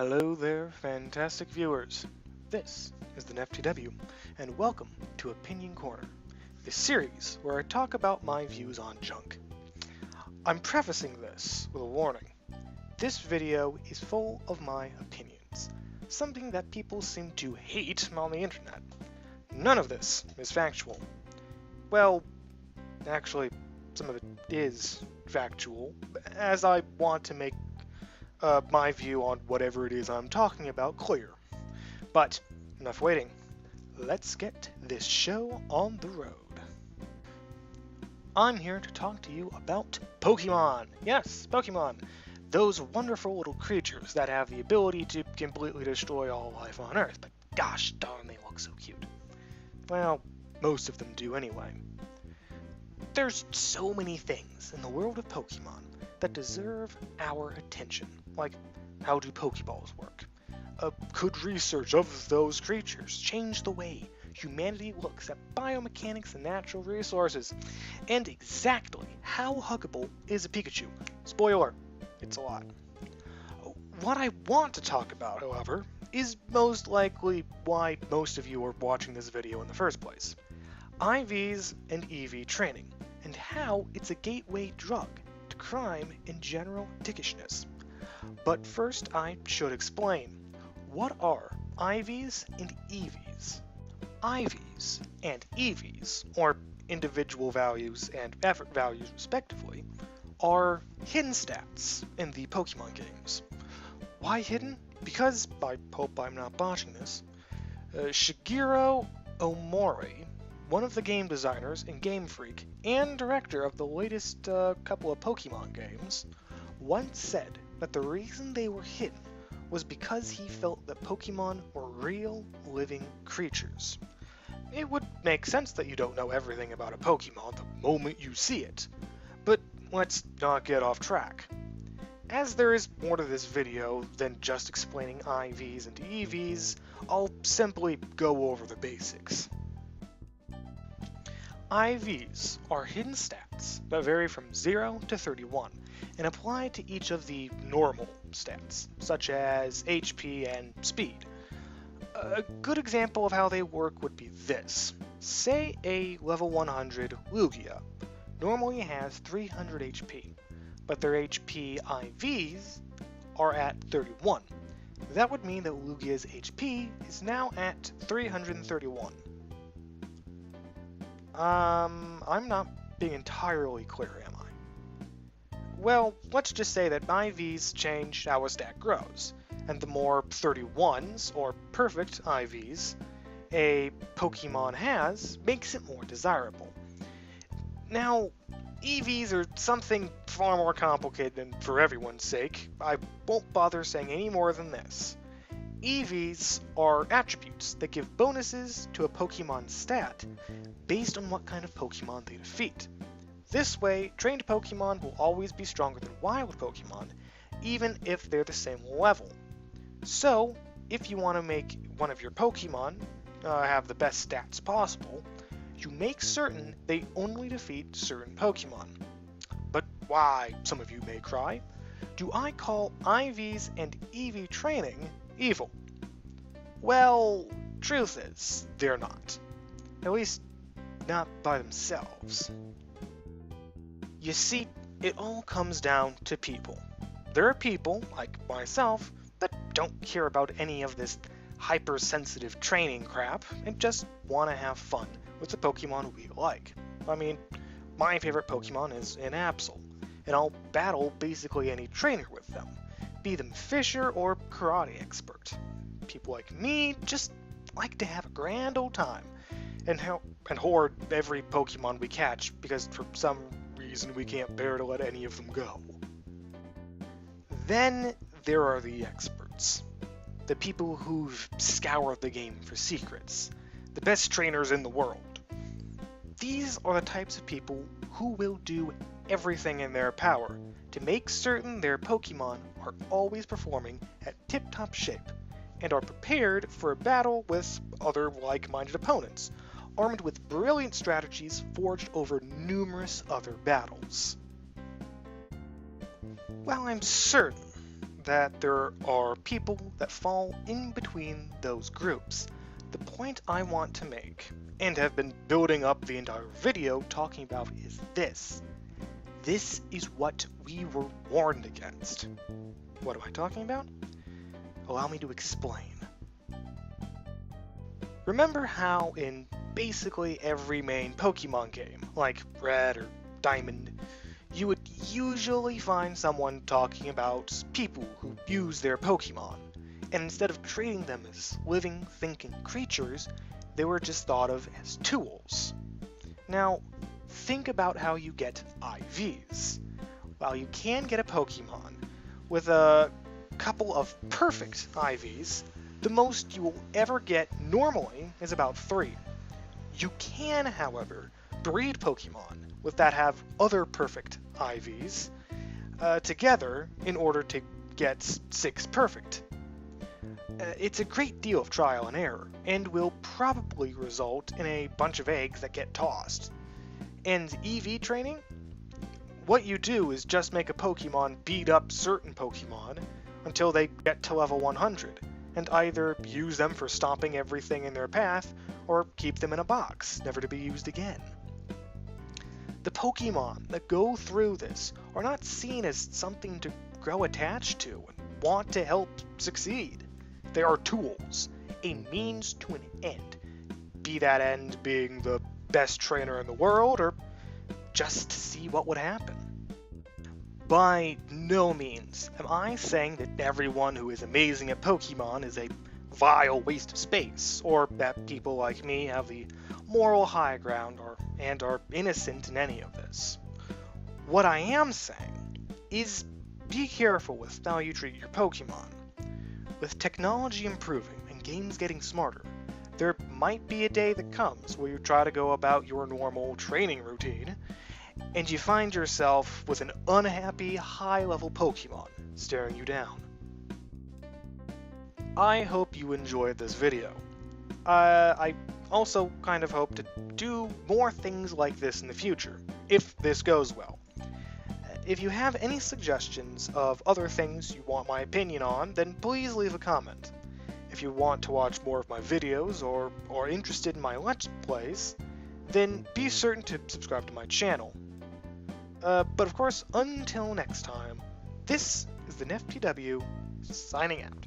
Hello there, fantastic viewers. This is the NefFTW, and welcome to Opinion Corner, the series where I talk about my views on junk. I'm prefacing this with a warning. This video is full of my opinions, something that people seem to hate on the internet. None of this is factual. Well, actually, some of it is factual, as I want to make my view on whatever it is I'm talking about clear. But enough waiting. Let's get this show on the road. I'm here to talk to you about Pokemon. Yes, Pokemon. Those wonderful little creatures that have the ability to completely destroy all life on Earth, but gosh darn, they look so cute. Well, most of them do anyway. There's so many things in the world of Pokemon that deserve our attention, like how do Pokeballs work? Could research of those creatures change the way humanity looks at biomechanics and natural resources? And exactly how huggable is a Pikachu? Spoiler, it's a lot. What I want to talk about, however, is most likely why most of you are watching this video in the first place. IVs and EV training, and how it's a gateway drug to crime and general dickishness. But first I should explain, what are IVs and EVs? IVs and EVs, or individual values and effort values respectively, are hidden stats in the Pokemon games. Why hidden? Because, I hope I'm not botching this, Shigeru Omori, one of the game designers in Game Freak and director of the latest couple of Pokemon games, once said that the reason they were hidden was because he felt that Pokemon were real, living creatures. It would make sense that you don't know everything about a Pokemon the moment you see it, but let's not get off track. As there is more to this video than just explaining IVs and EVs, I'll simply go over the basics. IVs are hidden stats that vary from 0 to 31 and apply to each of the normal stats, such as HP and speed. A good example of how they work would be this. Say a level 100 Lugia normally has 300 HP, but their HP IVs are at 31. That would mean that Lugia's HP is now at 331. I'm not being entirely clear, am I? Well, let's just say that IVs change how a stat grows, and the more 31s, or perfect IVs, a Pokemon has, makes it more desirable. Now, EVs are something far more complicated, and for everyone's sake, I won't bother saying any more than this. EVs are attributes that give bonuses to a Pokemon stat based on what kind of Pokemon they defeat. This way, trained Pokemon will always be stronger than wild Pokemon, even if they're the same level. So, if you want to make one of your Pokemon have the best stats possible, you make certain they only defeat certain Pokemon. But why, some of you may cry, do I call IVs and EV training evil? Well, truth is, they're not. At least, not by themselves. You see, it all comes down to people. There are people, like myself, that don't care about any of this hypersensitive training crap and just want to have fun with the Pokemon we like. I mean, my favorite Pokemon is an Absol, and I'll battle basically any trainer with them, be them Fisher or Karate expert. People like me just like to have a grand old time and hoard every Pokemon we catch because for some reason we can't bear to let any of them go. Then there are the experts, the people who've scoured the game for secrets, the best trainers in the world. These are the types of people who will do everything in their power to make certain their Pokemon are always performing at tip-top shape and are prepared for a battle with other like-minded opponents, armed with brilliant strategies forged over numerous other battles. While I'm certain that there are people that fall in between those groups. The point I want to make, and have been building up the entire video talking about, is this. This is what we were warned against. What am I talking about? Allow me to explain. Remember how in basically every main Pokemon game, like Red or Diamond, you would usually find someone talking about people who use their Pokemon, and instead of treating them as living, thinking creatures, they were just thought of as tools. Now, think about how you get IVs. While you can get a Pokemon with a couple of perfect IVs, the most you will ever get normally is about 3. You can, however, breed Pokemon with that have other perfect IVs together in order to get 6 perfect. It's a great deal of trial and error, and will probably result in a bunch of eggs that get tossed. And EV training? What you do is just make a Pokemon beat up certain Pokemon until they get to level 100, and either use them for stomping everything in their path, or keep them in a box, never to be used again. The Pokemon that go through this are not seen as something to grow attached to and want to help succeed. They are tools, a means to an end, be that end being the best trainer in the world, or just to see what would happen. By no means am I saying that everyone who is amazing at Pokemon is a vile waste of space, or that people like me have the moral high ground and are innocent in any of this. What I am saying is be careful with how you treat your Pokemon. With technology improving and games getting smarter, there might be a day that comes where you try to go about your normal training routine, and you find yourself with an unhappy, high-level Pokemon staring you down. I hope you enjoyed this video. I also kind of hope to do more things like this in the future, if this goes well. If you have any suggestions of other things you want my opinion on, then please leave a comment. If you want to watch more of my videos or are interested in my Let's Plays, then be certain to subscribe to my channel. But of course, until next time, this is the NefFTW signing out.